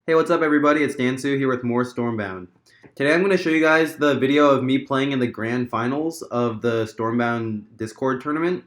Hey, what's up everybody? It's Dansu here with more Stormbound. Today I'm going to show you guys the video of me playing in the grand finals of the Stormbound Discord tournament.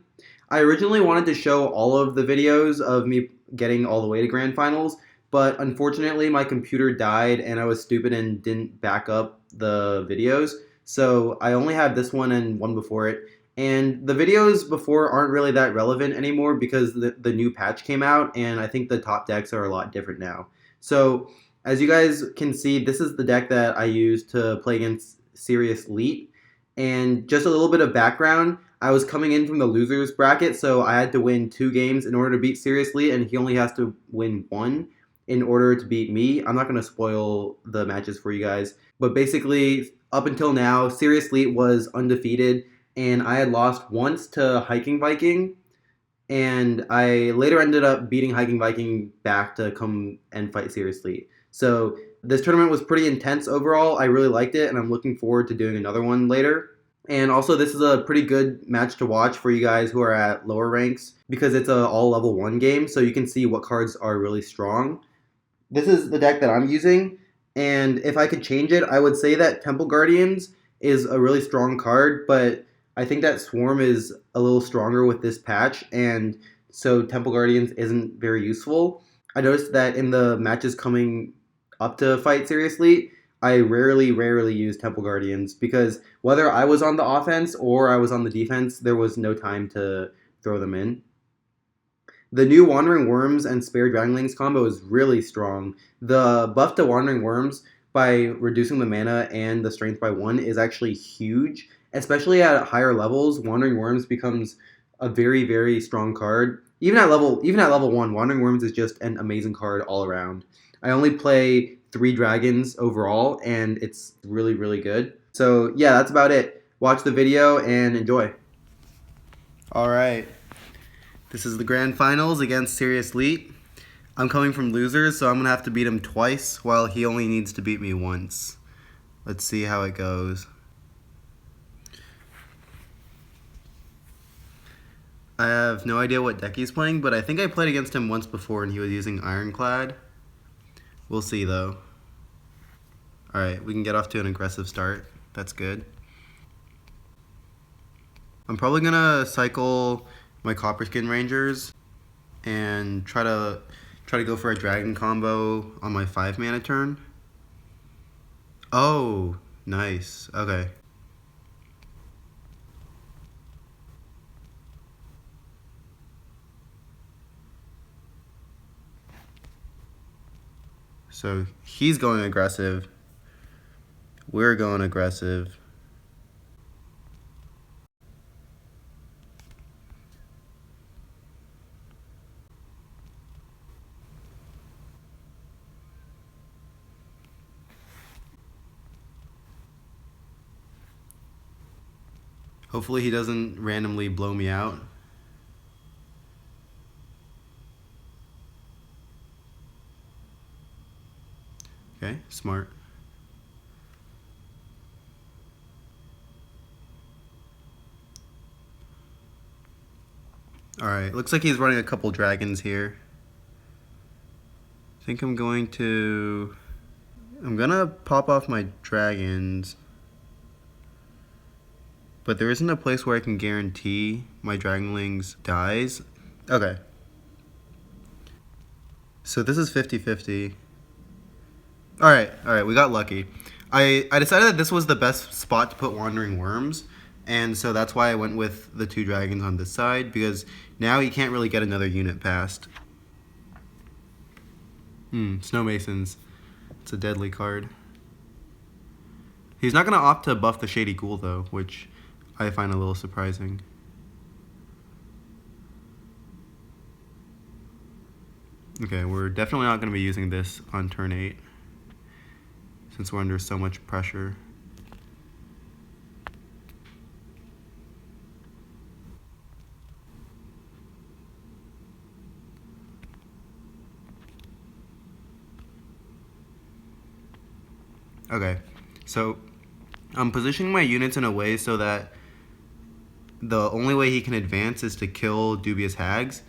I originally wanted to show all of the videos of me getting all the way to grand finals, but unfortunately my computer died and I was stupid and didn't back up the videos. So I only have this one and one before it. And the videos before aren't really that relevant anymore because the new patch came out and I think the top decks are a lot different now. So as you guys can see, this is the deck that I use to play against Seriousleet. And just a little bit of background, I was coming in from the losers bracket, so I had to win 2 games in order to beat Seriousleet, and he only has to win 1 in order to beat me. I'm not going to spoil the matches for you guys, but basically, up until now, Seriousleet was undefeated, and I had lost once to Hiking Viking, and I later ended up beating Hiking Viking back to come and fight Seriously. So this tournament was pretty intense overall. I really liked it, and I'm looking forward to doing another one later. And also, this is a pretty good match to watch for you guys who are at lower ranks because it's a all level 1 game, so you can see what cards are really strong. This is the deck that I'm using, and if I could change it, I would say that Temple Guardians is a really strong card, but I think that Swarm is a little stronger with this patch, and so Temple Guardians isn't very useful. I noticed that in the matches coming up to fight Seriously, I rarely use Temple Guardians because whether I was on the offense or I was on the defense, there was no time to throw them in. The new Wandering Worms and Spare Dragonlings combo is really strong. The buff to Wandering Worms by reducing the mana and the strength by 1 is actually huge. Especially at higher levels, Wandering Worms becomes a very strong card. Even at level 1, Wandering Worms is just an amazing card all around. I only play 3 dragons overall, and it's really good. So yeah, that's about it. Watch the video and enjoy. Alright. This is the grand finals against Seriousleet. I'm coming from losers, so I'm going to have to beat him twice while he only needs to beat me once. Let's see how it goes. I have no idea what deck he's playing, but I think I played against him once before and he was using Ironclad. We'll see though. Alright, we can get off to an aggressive start. That's good. I'm probably going to cycle my Copperskin Rangers and try to go for a dragon combo on my 5 mana turn. Oh, nice. Okay. So he's going aggressive. We're going aggressive. Hopefully he doesn't randomly blow me out. Okay, smart. Alright, looks like he's running a couple dragons here. I think I'm gonna pop off my dragons. But there isn't a place where I can guarantee my Dragonlings dies. Okay. So this is 50-50. Alright, we got lucky. I decided that this was the best spot to put Wandering Worms, and so that's why I went with the 2 dragons on this side, because now he can't really get another unit past. Snow Masons. It's a deadly card. He's not going to opt to buff the Shady Ghoul, though, which I find a little surprising. Okay, we're definitely not going to be using this on turn 8, since we're under so much pressure. Okay, so I'm positioning my units in a way so that the only way he can advance is to kill Dubious Hags,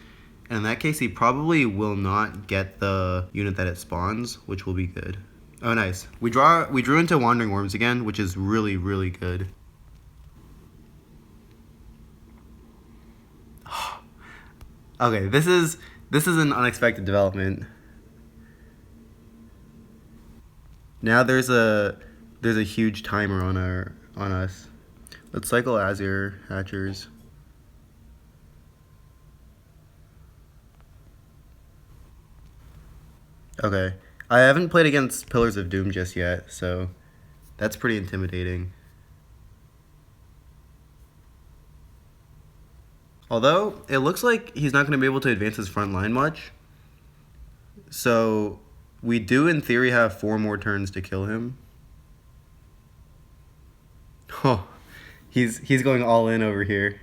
In that case, he probably will not get the unit that it spawns, which will be good. Oh, nice. We drew into Wandering Worms again, which is really, really good. Okay, this is an unexpected development. Now there's a huge timer on us. Let's cycle Azure Hatchers. Okay. I haven't played against Pillars of Doom just yet, so that's pretty intimidating. Although, it looks like he's not going to be able to advance his front line much. So, we do in theory have 4 more turns to kill him. Oh, he's going all in over here.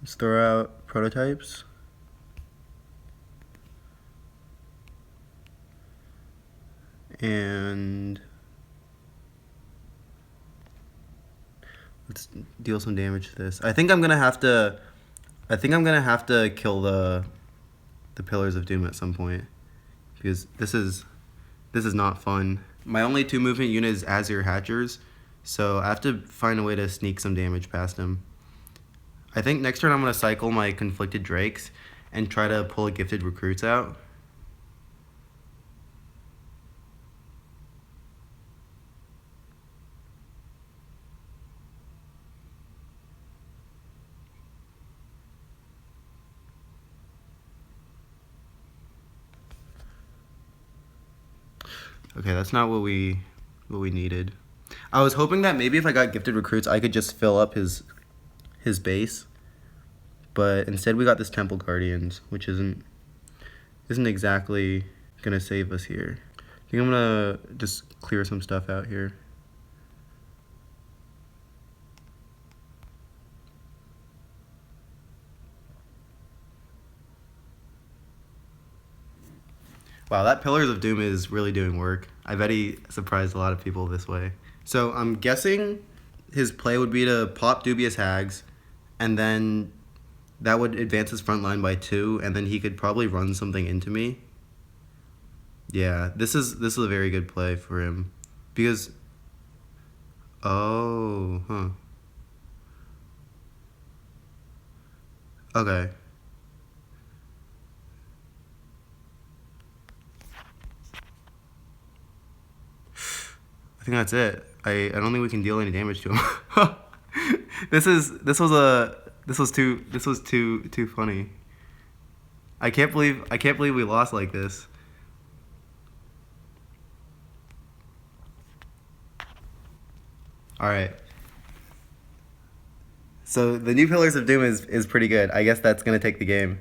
Let's throw out prototypes. And let's deal some damage to this. I think I'm gonna have to kill the Pillars of Doom at some point, because this is not fun. My only 2 movement unit is Azure Hatchers, so I have to find a way to sneak some damage past him. I think next turn I'm gonna cycle my Conflicted Drakes and try to pull a Gifted Recruits out. Okay, that's not what we needed. I was hoping that maybe if I got Gifted Recruits, I could just fill up his base. But instead we got this Temple Guardians, which isn't exactly gonna save us here. I think I'm gonna just clear some stuff out here. Wow, that Pillars of Doom is really doing work. I bet he surprised a lot of people this way. So I'm guessing his play would be to pop Dubious Hags, and then that would advance his front line by 2, and then he could probably run something into me. Yeah, this is a very good play for him, because okay. I think that's it. I don't think we can deal any damage to him. This was too funny. I can't believe we lost like this. All right. So the new Pillars of Doom is pretty good. I guess that's gonna take the game.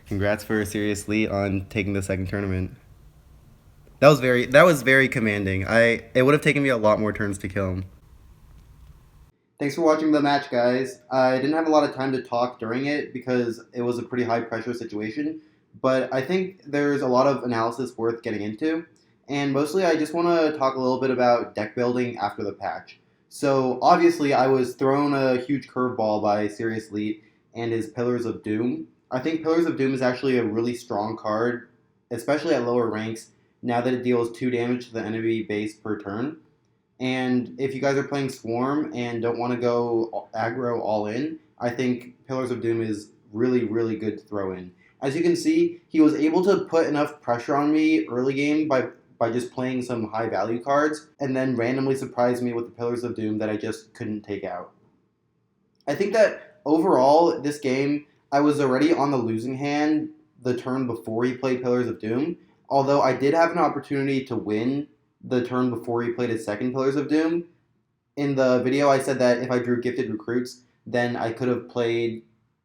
Congrats for Seriousleet on taking the 2nd tournament. That was very commanding. It would have taken me a lot more turns to kill him. Thanks for watching the match, guys. I didn't have a lot of time to talk during it because it was a pretty high pressure situation, but I think there's a lot of analysis worth getting into, and mostly I just want to talk a little bit about deck building after the patch. So obviously I was thrown a huge curveball by Seriousleet and his Pillars of Doom. I think Pillars of Doom is actually a really strong card, especially at lower ranks, now that it deals 2 damage to the enemy base per turn. And if you guys are playing Swarm and don't want to go aggro all in, I think Pillars of Doom is really, really good to throw in. As you can see, he was able to put enough pressure on me early game by just playing some high value cards, and then randomly surprise me with the Pillars of Doom that I just couldn't take out. I think that overall, this game, I was already on the losing hand the turn before he played Pillars of Doom, although I did have an opportunity to win the turn before he played his 2nd Pillars of Doom. In the video, I said that if I drew Gifted Recruits, then I could have played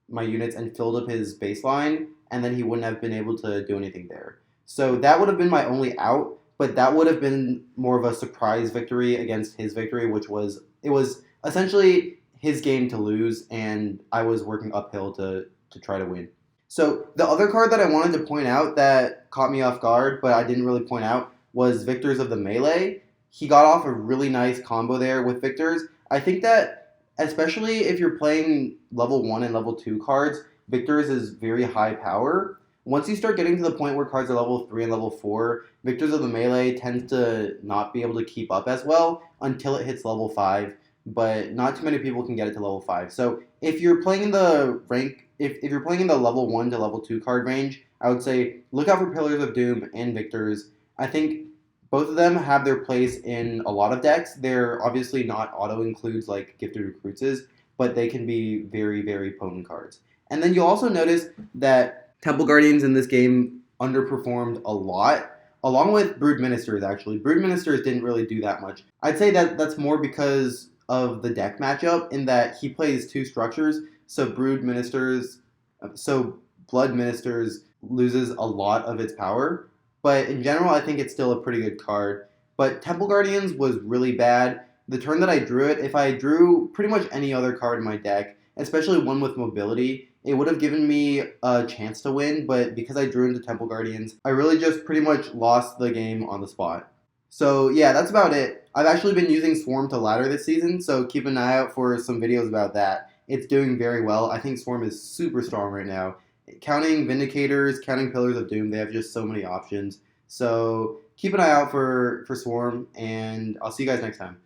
my units and filled up his baseline, and then he wouldn't have been able to do anything there. So that would have been my only out, but that would have been more of a surprise victory against his victory, which was it was essentially his game to lose, and I was working uphill to try to win. So the other card that I wanted to point out that caught me off guard, but I didn't really point out, was Victors of the Melee. He got off a really nice combo there with Victors. I think that especially if you're playing level 1 and level 2 cards, Victors is very high power. Once you start getting to the point where cards are level 3 and level 4, Victors of the Melee tends to not be able to keep up as well until it hits level 5, but not too many people can get it to level 5. So if you're playing in the if you're playing in the level 1 to level 2 card range, I would say look out for Pillars of Doom and Victors. I think both of them have their place in a lot of decks. They're obviously not auto-includes like Gifted Recruits is, but they can be very, very potent cards. And then you'll also notice that Temple Guardians in this game underperformed a lot, along with Brood Ministers, actually. Brood Ministers didn't really do that much. I'd say that that's more because of the deck matchup, in that he plays two structures, so Blood Ministers loses a lot of its power. But in general, I think it's still a pretty good card. But Temple Guardians was really bad. The turn that I drew it, if I drew pretty much any other card in my deck, especially one with mobility, it would have given me a chance to win, but because I drew into Temple Guardians, I really just pretty much lost the game on the spot. So yeah, that's about it. I've actually been using Swarm to ladder this season, so keep an eye out for some videos about that. It's doing very well. I think Swarm is super strong right now. Counting Vindicators, counting Pillars of Doom, they have just so many options. So keep an eye out for Swarm, and I'll see you guys next time.